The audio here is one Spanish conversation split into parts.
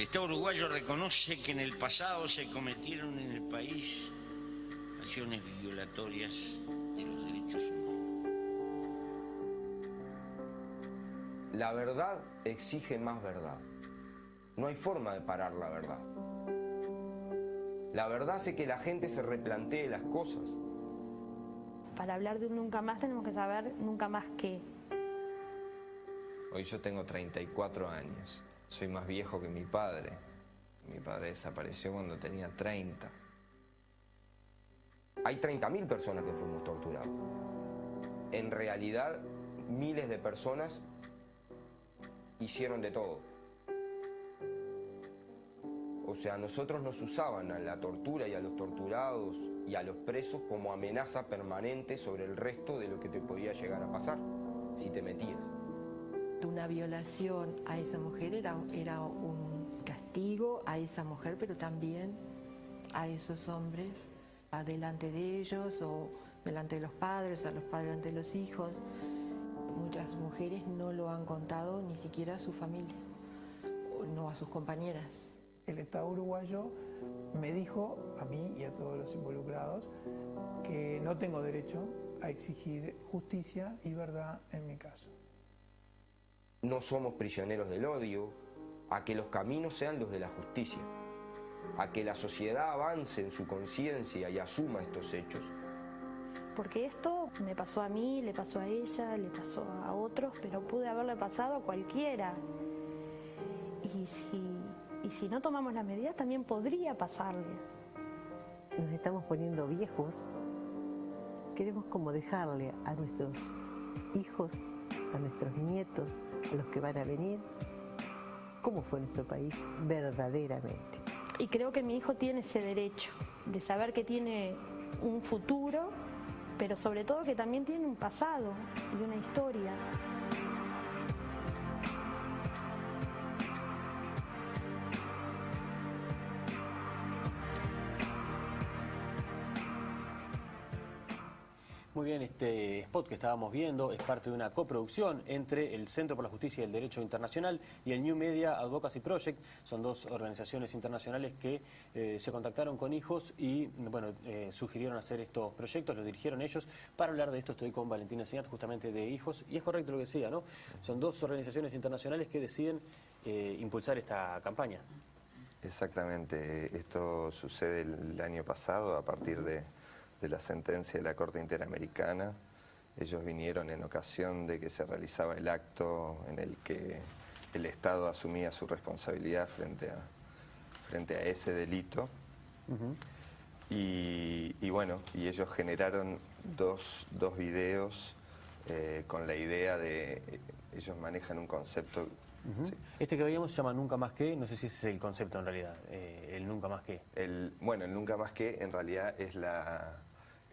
El Estado uruguayo reconoce que en el pasado se cometieron en el país acciones violatorias de los derechos humanos. La verdad exige más verdad. No hay forma de parar la verdad. La verdad hace que la gente se replantee las cosas. Para hablar de un nunca más tenemos que saber nunca más qué. Hoy yo tengo 34 años. Soy más viejo que mi padre. Mi padre desapareció cuando tenía 30. Hay 30.000 personas que fuimos torturadas. En realidad, miles de personas hicieron de todo. O sea, nosotros nos usaban a la tortura y a los torturados y a los presos como amenaza permanente sobre el resto de lo que te podía llegar a pasar si te metías. Una violación a esa mujer era un castigo a esa mujer, pero también a esos hombres, delante de ellos o delante de los padres, a los padres ante los hijos. Muchas mujeres no lo han contado ni siquiera a su familia, o no a sus compañeras. El Estado uruguayo me dijo, a mí y a todos los involucrados, que no tengo derecho a exigir justicia y verdad en mi caso. No somos prisioneros del odio, a que los caminos sean los de la justicia, a que la sociedad avance en su conciencia y asuma estos hechos. Porque esto me pasó a mí, le pasó a ella, le pasó a otros, pero pude haberle pasado a cualquiera. Y si no tomamos las medidas también podría pasarle. Nos estamos poniendo viejos. Queremos como dejarle a nuestros hijos, a nuestros nietos, a los que van a venir, cómo fue nuestro país verdaderamente. Y creo que mi hijo tiene ese derecho de saber que tiene un futuro, pero sobre todo que también tiene un pasado y una historia. Muy bien, este spot que estábamos viendo es parte de una coproducción entre el Centro por la Justicia y el Derecho Internacional y el New Media Advocacy Project. Son dos organizaciones internacionales que se contactaron con hijos y bueno, sugirieron hacer estos proyectos, los dirigieron ellos. Para hablar de esto estoy con Valentina Señat, justamente de hijos, y es correcto lo que decía, ¿no? Son dos organizaciones internacionales que deciden impulsar esta campaña. Exactamente, esto sucede el año pasado a partir de la sentencia de la Corte Interamericana. Ellos vinieron en ocasión de que se realizaba el acto en el que el Estado asumía su responsabilidad frente a ese delito. Y bueno, y ellos generaron dos videos con la idea de... Ellos manejan un concepto... Sí. Este que veíamos se llama Nunca Más Que, no sé si ese es el concepto en realidad, el Nunca Más Que. Bueno, el Nunca Más Que en realidad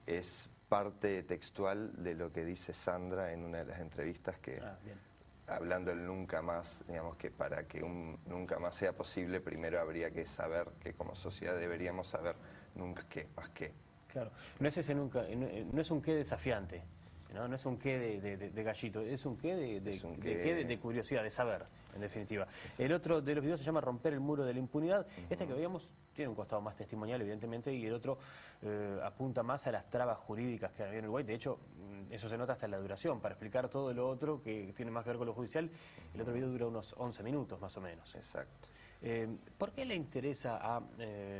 es parte textual de lo que dice Sandra en una de las entrevistas que, hablando del nunca más, digamos que para que un nunca más sea posible, primero habría que saber que como sociedad deberíamos saber nunca qué, más qué. Claro, no es ese nunca, no es un qué desafiante, no es un qué de gallito, es un qué de curiosidad, de saber, en definitiva. Exacto. El otro de los videos se llama Romper el muro de la impunidad. Este que veíamos tiene un costado más testimonial, evidentemente, y el otro apunta más a las trabas jurídicas que había en Uruguay. De hecho, eso se nota hasta en la duración. Para explicar todo lo otro, que tiene más que ver con lo judicial, el otro video dura unos 11 minutos, más o menos. Exacto. ¿Por qué le interesa a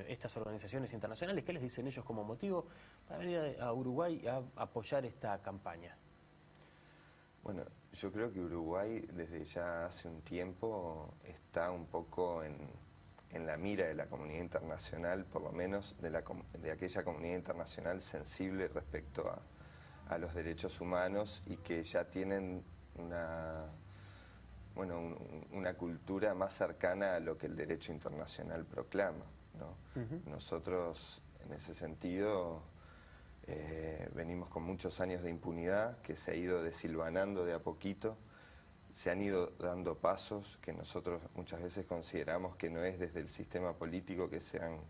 estas organizaciones internacionales? ¿Qué les dicen ellos como motivo para venir a Uruguay a apoyar esta campaña? Bueno, yo creo que Uruguay desde ya hace un tiempo está un poco en la mira de la comunidad internacional, por lo menos de aquella comunidad internacional sensible respecto a los derechos humanos y que ya tienen una cultura más cercana a lo que el derecho internacional proclama, ¿no? Nosotros, en ese sentido, venimos con muchos años de impunidad que se ha ido desilvanando de a poquito. Se han ido dando pasos que nosotros muchas veces consideramos que no es desde el sistema político que se han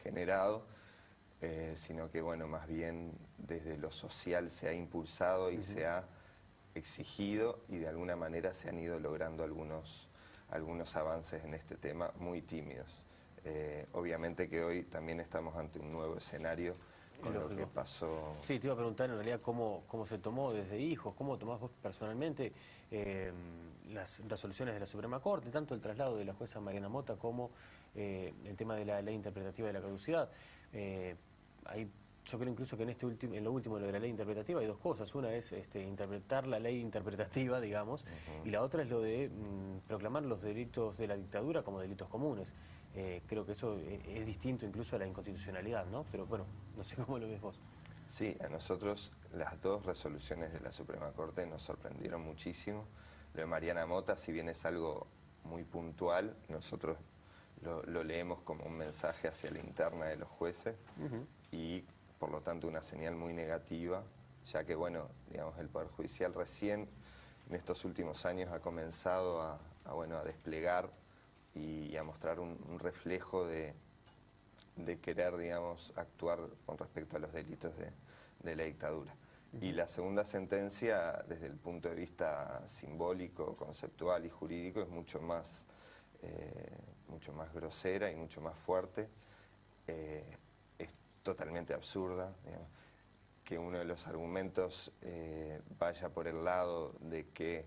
generado, sino que, bueno, más bien desde lo social se ha impulsado y se ha exigido y de alguna manera se han ido logrando algunos algunos avances en este tema muy tímidos. Obviamente que hoy también estamos ante un nuevo escenario con lo que pasó. Sí, te iba a preguntar en realidad cómo se tomó desde hijos, cómo tomás vos personalmente las resoluciones de la Suprema Corte, tanto el traslado de la jueza Mariana Mota como el tema de la ley interpretativa de la caducidad. Yo creo incluso que en lo último, lo de la ley interpretativa, hay dos cosas. Una es interpretar la ley interpretativa, digamos, y la otra es lo de proclamar los delitos de la dictadura como delitos comunes. Creo que eso es distinto incluso a la inconstitucionalidad, ¿no? Pero bueno, no sé cómo lo ves vos. Sí, a nosotros las dos resoluciones de la Suprema Corte nos sorprendieron muchísimo. Lo de Mariana Mota, si bien es algo muy puntual, nosotros lo leemos como un mensaje hacia la interna de los jueces y por lo tanto una señal muy negativa, ya que bueno, digamos, el Poder Judicial recién en estos últimos años ha comenzado a desplegar y a mostrar un reflejo de querer, digamos, actuar con respecto a los delitos de la dictadura. Y la segunda sentencia, desde el punto de vista simbólico, conceptual y jurídico, es mucho más grosera y mucho más fuerte. Es totalmente absurda, digamos, que uno de los argumentos vaya por el lado de que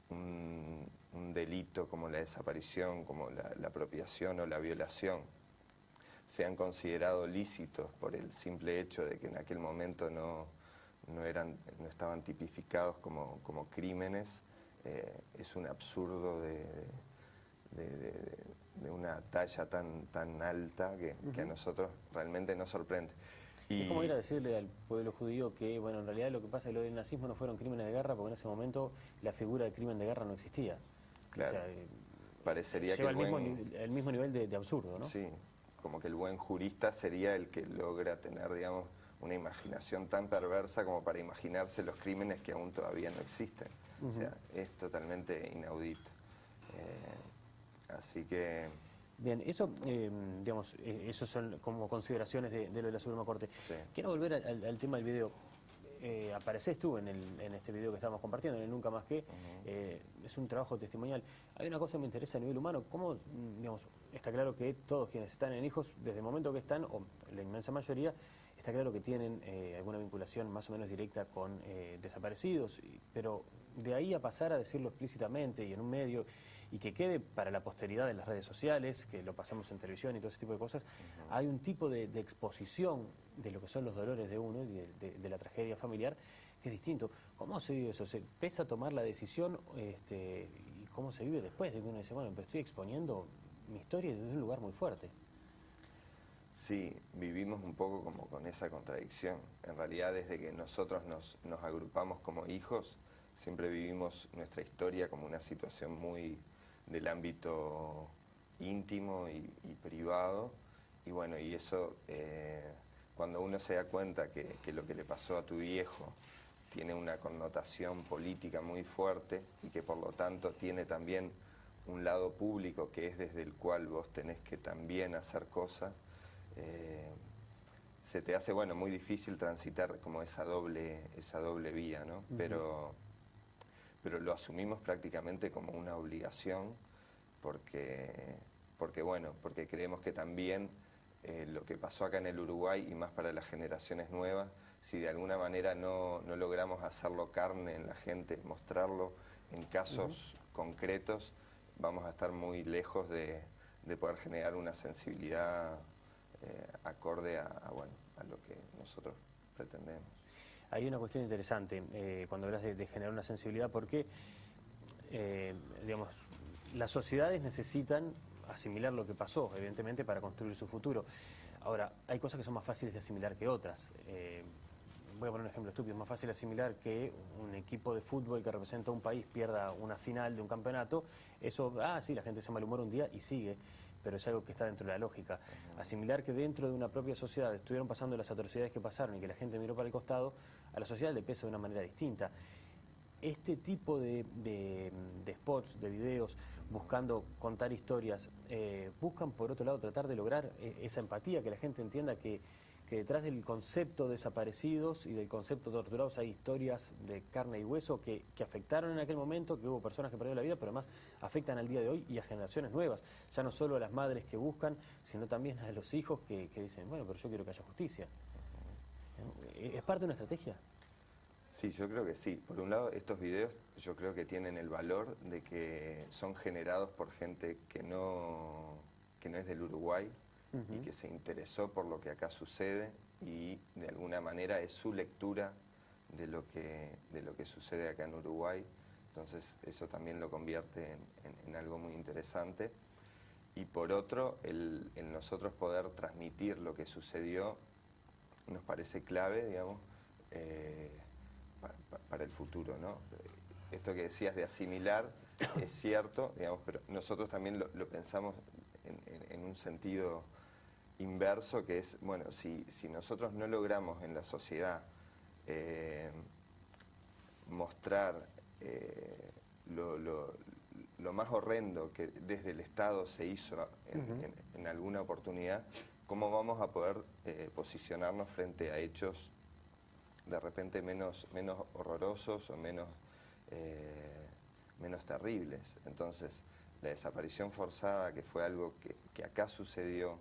un delito como la desaparición, como la apropiación o la violación sean considerados lícitos por el simple hecho de que en aquel momento no estaban tipificados como crímenes, es un absurdo de una talla tan alta que a nosotros realmente nos sorprende. Es como ir a decirle al pueblo judío que, bueno, en realidad lo que pasa es que lo del nazismo no fueron crímenes de guerra, porque en ese momento la figura de crimen de guerra no existía. Claro, o sea, parecería que el mismo nivel de absurdo, ¿no? Sí, como que el buen jurista sería el que logra tener, digamos, una imaginación tan perversa como para imaginarse los crímenes que aún todavía no existen. O sea, es totalmente inaudito. Así que... Bien, eso, digamos, esos son como consideraciones de lo de la Suprema Corte. Sí. Quiero volver al tema del video. Apareces tú en este video que estábamos compartiendo, en el Nunca Más Que. Es un trabajo testimonial. Hay una cosa que me interesa a nivel humano. ¿Cómo, digamos, está claro que todos quienes están en hijos, desde el momento que están, o la inmensa mayoría, está claro que tienen alguna vinculación más o menos directa con desaparecidos, pero de ahí a pasar a decirlo explícitamente y en un medio, y que quede para la posteridad en las redes sociales, que lo pasamos en televisión y todo ese tipo de cosas, hay un tipo de exposición de lo que son los dolores de uno y de la tragedia familiar que es distinto. ¿Cómo se vive eso? ¿Se pesa tomar la decisión y cómo se vive después de que uno dice, bueno, pero estoy exponiendo mi historia desde un lugar muy fuerte? Sí, vivimos un poco como con esa contradicción. En realidad, desde que nosotros nos agrupamos como hijos, siempre vivimos nuestra historia como una situación muy del ámbito íntimo y privado. Y bueno, y eso, cuando uno se da cuenta que lo que le pasó a tu viejo tiene una connotación política muy fuerte y que por lo tanto tiene también un lado público que es desde el cual vos tenés que también hacer cosas, se te hace, bueno, muy difícil transitar como esa doble vía, ¿no? Pero lo asumimos prácticamente como una obligación porque creemos que también lo que pasó acá en el Uruguay y más para las generaciones nuevas, si de alguna manera no logramos hacerlo carne en la gente, mostrarlo en casos concretos, vamos a estar muy lejos de poder generar una sensibilidad acorde a lo que nosotros pretendemos. Hay una cuestión interesante cuando hablas de generar una sensibilidad, porque digamos, las sociedades necesitan asimilar lo que pasó, evidentemente, para construir su futuro. Ahora, hay cosas que son más fáciles de asimilar que otras. Voy a poner un ejemplo estúpido. Es más fácil asimilar que un equipo de fútbol que representa a un país pierda una final de un campeonato. Eso, sí, la gente se malhumora un día y sigue, pero es algo que está dentro de la lógica. Asimilar que dentro de una propia sociedad estuvieron pasando las atrocidades que pasaron y que la gente miró para el costado, a la sociedad le pesa de una manera distinta. Este tipo de spots, de videos, buscando contar historias, buscan por otro lado tratar de lograr esa empatía, que la gente entienda que que detrás del concepto desaparecidos y del concepto torturados hay historias de carne y hueso que afectaron en aquel momento, que hubo personas que perdieron la vida, pero además afectan al día de hoy y a generaciones nuevas. Ya no solo a las madres que buscan, sino también a los hijos que dicen, bueno, pero yo quiero que haya justicia. ¿Es parte de una estrategia? Sí, yo creo que sí. Por un lado, estos videos yo creo que tienen el valor de que son generados por gente que no es del Uruguay, y que se interesó por lo que acá sucede y de alguna manera es su lectura de lo que sucede acá en Uruguay. Entonces eso también lo convierte en algo muy interesante. Y por otro, el nosotros poder transmitir lo que sucedió nos parece clave, digamos, para el futuro, ¿no? Esto que decías de asimilar es cierto, digamos, pero nosotros también lo pensamos en un sentido inverso, que es, bueno, si nosotros no logramos en la sociedad mostrar lo más horrendo que desde el Estado se hizo en alguna oportunidad, ¿cómo vamos a poder posicionarnos frente a hechos de repente menos horrorosos o menos terribles? Entonces, la desaparición forzada, que fue algo que acá sucedió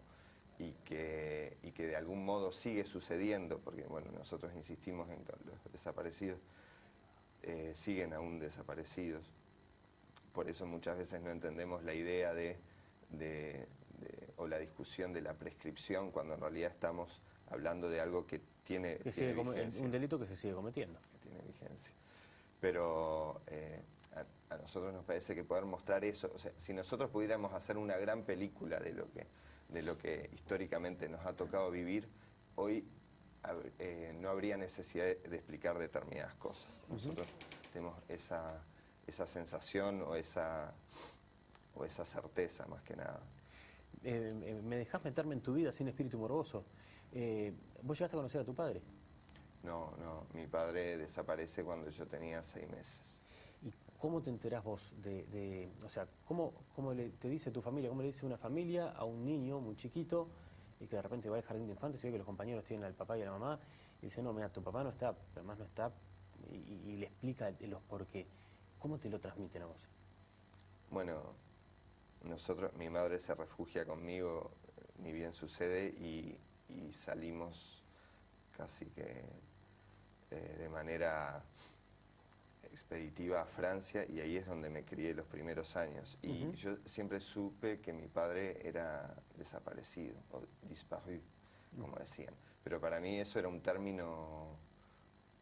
y que de algún modo sigue sucediendo, porque bueno, nosotros insistimos en que los desaparecidos siguen aún desaparecidos. Por eso muchas veces no entendemos la idea o la discusión de la prescripción, cuando en realidad estamos hablando de algo que tiene vigencia. Un delito que se sigue cometiendo. Que tiene vigencia. Pero a nosotros nos parece que poder mostrar eso, o sea, si nosotros pudiéramos hacer una gran película de lo que históricamente nos ha tocado vivir, hoy no habría necesidad de explicar determinadas cosas. Nosotros tenemos esa sensación o esa certeza, más que nada. ¿Me dejás meterme en tu vida sin espíritu morboso? ¿Vos llegaste a conocer a tu padre? No, mi padre desaparece cuando yo tenía 6 meses. ¿Y cómo te enterás vos o sea, cómo te dice tu familia, cómo le dice una familia a un niño muy chiquito y que de repente va al jardín de infantes y ve que los compañeros tienen al papá y a la mamá y dice, no, mira, tu papá no está, pero además no está, y le explica los por qué? ¿Cómo te lo transmiten a vos? Bueno, mi madre se refugia conmigo, ni bien sucede, y salimos casi que de manera expeditiva a Francia, y ahí es donde me crié los primeros años. Y yo siempre supe que mi padre era desaparecido, o disparu, como decían. Pero para mí eso era un término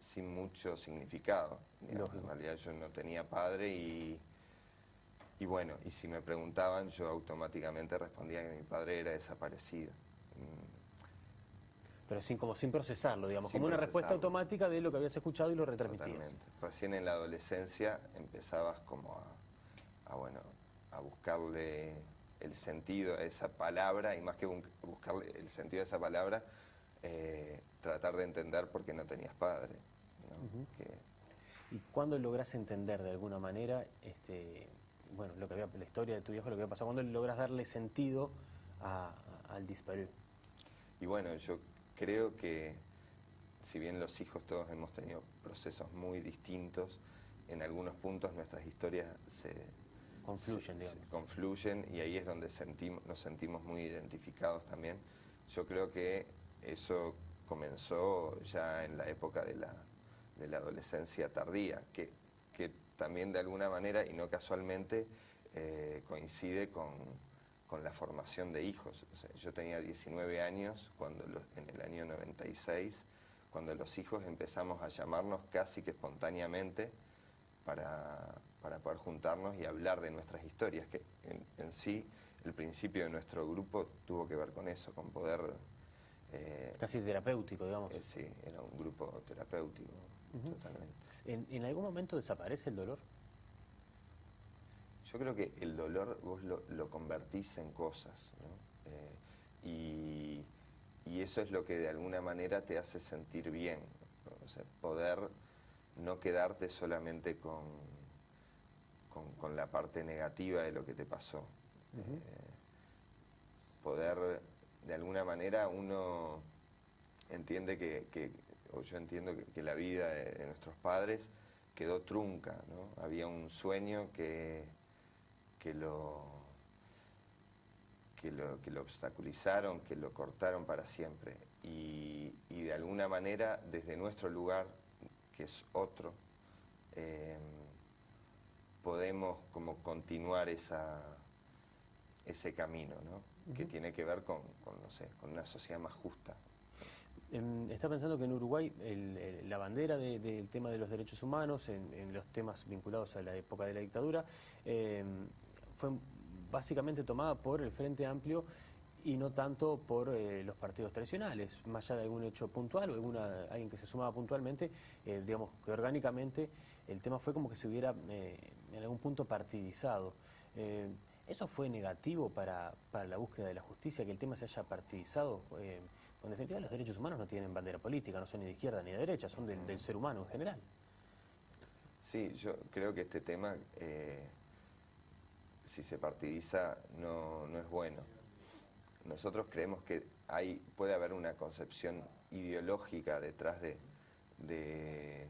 sin mucho significado. Digamos, en realidad yo no tenía padre y bueno, y si me preguntaban, yo automáticamente respondía que mi padre era desaparecido. Pero sin procesarlo, digamos, como una respuesta automática de lo que habías escuchado y lo retransmitías. Totalmente. Recién en la adolescencia empezabas como a buscarle el sentido a esa palabra, y más que buscarle el sentido a esa palabra, tratar de entender por qué no tenías padre, ¿no? ¿Y cuándo lográs entender de alguna manera, bueno, la historia de tu viejo, lo que había pasado? ¿Cuándo lográs darle sentido al disparu? Y bueno, yo creo que si bien los hijos todos hemos tenido procesos muy distintos, en algunos puntos nuestras historias se confluyen, y ahí es donde nos sentimos muy identificados también. Yo creo que eso comenzó ya en la época de la adolescencia tardía, que también de alguna manera, y no casualmente, coincide con la formación de hijos. O sea, yo tenía 19 años en el año 96, cuando los hijos empezamos a llamarnos casi que espontáneamente para poder juntarnos y hablar de nuestras historias, que en sí el principio de nuestro grupo tuvo que ver con eso, con poder... casi terapéutico, digamos. Sí, era un grupo terapéutico, totalmente. ¿En algún momento desaparece el dolor? Yo creo que el dolor vos lo convertís en cosas, ¿no? Y eso es lo que de alguna manera te hace sentir bien, ¿no? O sea, poder no quedarte solamente con la parte negativa de lo que te pasó. Poder, de alguna manera, uno entiende o yo entiendo que la vida de nuestros padres quedó trunca, ¿no? Había un sueño que lo obstaculizaron, que lo cortaron para siempre. Y de alguna manera, desde nuestro lugar, que es otro, podemos como continuar ese camino, ¿no? Que tiene que ver con, no sé, con una sociedad más justa. Está pensando que en Uruguay la bandera del tema de los derechos humanos, en los temas vinculados a la época de la dictadura, fue básicamente tomada por el Frente Amplio y no tanto por los partidos tradicionales, más allá de algún hecho puntual o alguien que se sumaba puntualmente, digamos que orgánicamente el tema fue como que se hubiera en algún punto partidizado. ¿Eso fue negativo para la búsqueda de la justicia, que el tema se haya partidizado? En definitiva, los derechos humanos no tienen bandera política, no son ni de izquierda ni de derecha, son del ser humano en general. Sí, yo creo que este tema, si se partidiza, no es bueno. Nosotros creemos que puede haber una concepción ideológica detrás de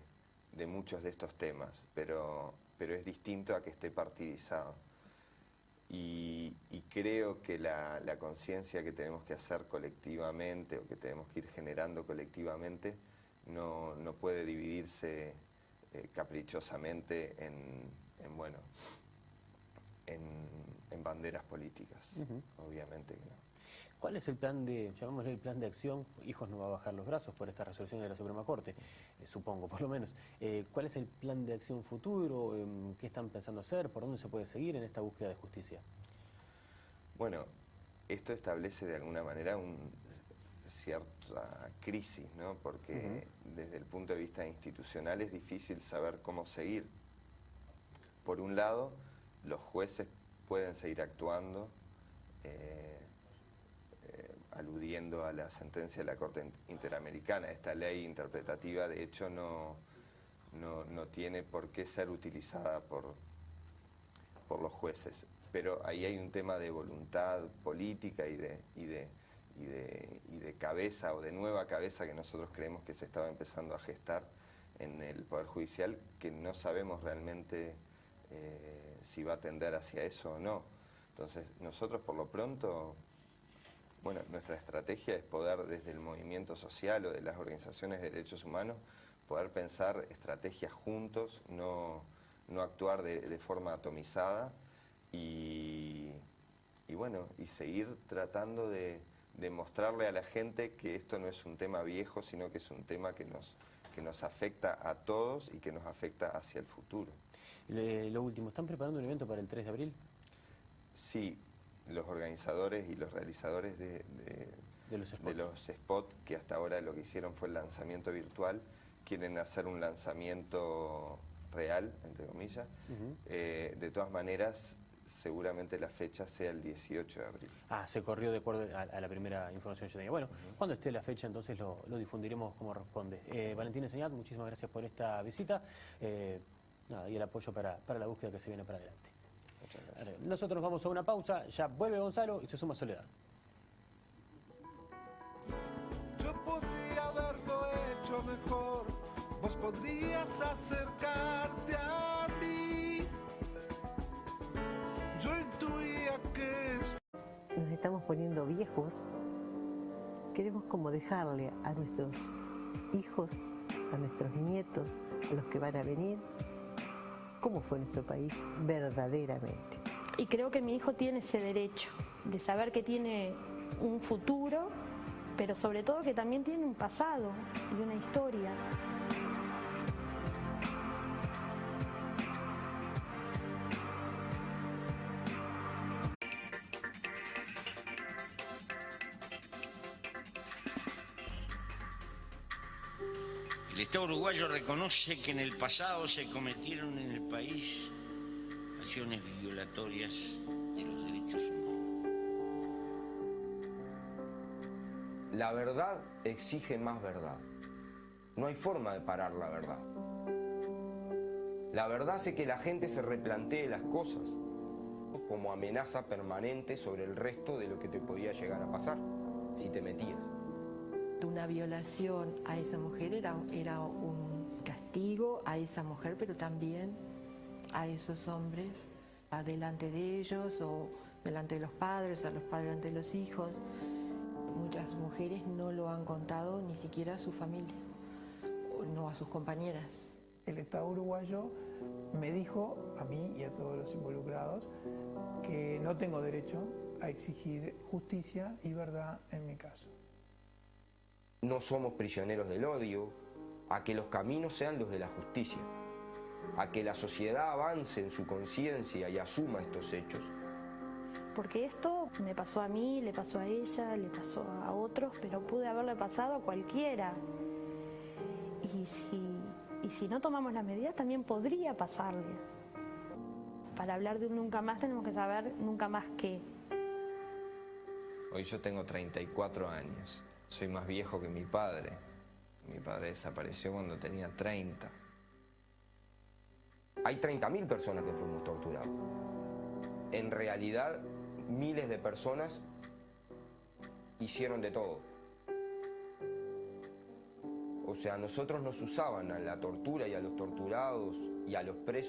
muchos de estos temas, pero es distinto a que esté partidizado. Y creo que la conciencia que tenemos que hacer colectivamente o que tenemos que ir generando colectivamente no puede dividirse caprichosamente en banderas políticas. Obviamente que no. ¿Cuál es el plan llamémosle el plan de acción? Hijos no va a bajar los brazos por esta resolución de la Suprema Corte, supongo, por lo menos. ¿Cuál es el plan de acción futuro? ¿Qué están pensando hacer? ¿Por dónde se puede seguir en esta búsqueda de justicia? Bueno, esto establece de alguna manera cierta crisis, ¿no? Porque desde el punto de vista institucional es difícil saber cómo seguir. Por un lado, los jueces pueden seguir actuando, aludiendo a la sentencia de la Corte Interamericana. Esta ley interpretativa, de hecho, no tiene por qué ser utilizada por los jueces. Pero ahí hay un tema de voluntad política y de cabeza o de nueva cabeza que nosotros creemos que se estaba empezando a gestar en el Poder Judicial, que no sabemos realmente si va a tender hacia eso o no. Entonces, nosotros por lo pronto, bueno, nuestra estrategia es poder desde el movimiento social o de las organizaciones de derechos humanos, poder pensar estrategias juntos, no actuar de forma atomizada y seguir tratando de mostrarle a la gente que esto no es un tema viejo, sino que es un tema que nos afecta a todos y que nos afecta hacia el futuro. Lo último, ¿están preparando un evento para el 3 de abril? Sí, los organizadores y los realizadores de los spots, que hasta ahora lo que hicieron fue el lanzamiento virtual, quieren hacer un lanzamiento real, entre comillas. De todas maneras, seguramente la fecha sea el 18 de abril. Se corrió de acuerdo a la primera información que yo tenía. Bueno, cuando esté la fecha entonces lo difundiremos como responde. Valentín Enseñat, muchísimas gracias por esta visita y el apoyo para la búsqueda que se viene para adelante. Muchas gracias. Nosotros nos vamos a una pausa, ya vuelve Gonzalo y se suma Soledad. Yo podría haberlo hecho mejor, vos podrías acercarte a mí. Yo intuía que nos estamos poniendo viejos. Queremos como dejarle a nuestros hijos, a nuestros nietos, a los que van a venir, cómo fue nuestro país verdaderamente. Y creo que mi hijo tiene ese derecho de saber que tiene un futuro, pero sobre todo que también tiene un pasado y una historia. El Estado uruguayo reconoce que en el pasado se cometieron en el país acciones violatorias de los derechos humanos. La verdad exige más verdad. No hay forma de parar la verdad. La verdad hace que la gente se replantee las cosas como amenaza permanente sobre el resto de lo que te podía llegar a pasar si te metías. una violación a esa mujer era un castigo a esa mujer, pero también a esos hombres, delante de ellos o delante de los padres, a los padres delante de los hijos. Muchas mujeres no lo han contado ni siquiera a su familia, o no a sus compañeras. El Estado uruguayo me dijo, a mí y a todos los involucrados, que no tengo derecho a exigir justicia y verdad en mi caso. No somos prisioneros del odio, a que los caminos sean los de la justicia, a que la sociedad avance en su conciencia y asuma estos hechos. Porque esto me pasó a mí, le pasó a ella, le pasó a otros, pero pude haberle pasado a cualquiera. Y si no tomamos las medidas, también podría pasarle. Para hablar de un nunca más tenemos que saber nunca más qué. Hoy yo tengo 34 años. Soy más viejo que mi padre. Mi padre desapareció cuando tenía 30. Hay 30.000 personas que fuimos torturados. En realidad, miles de personas hicieron de todo. O sea, nosotros nos usaban a la tortura y a los torturados y a los presos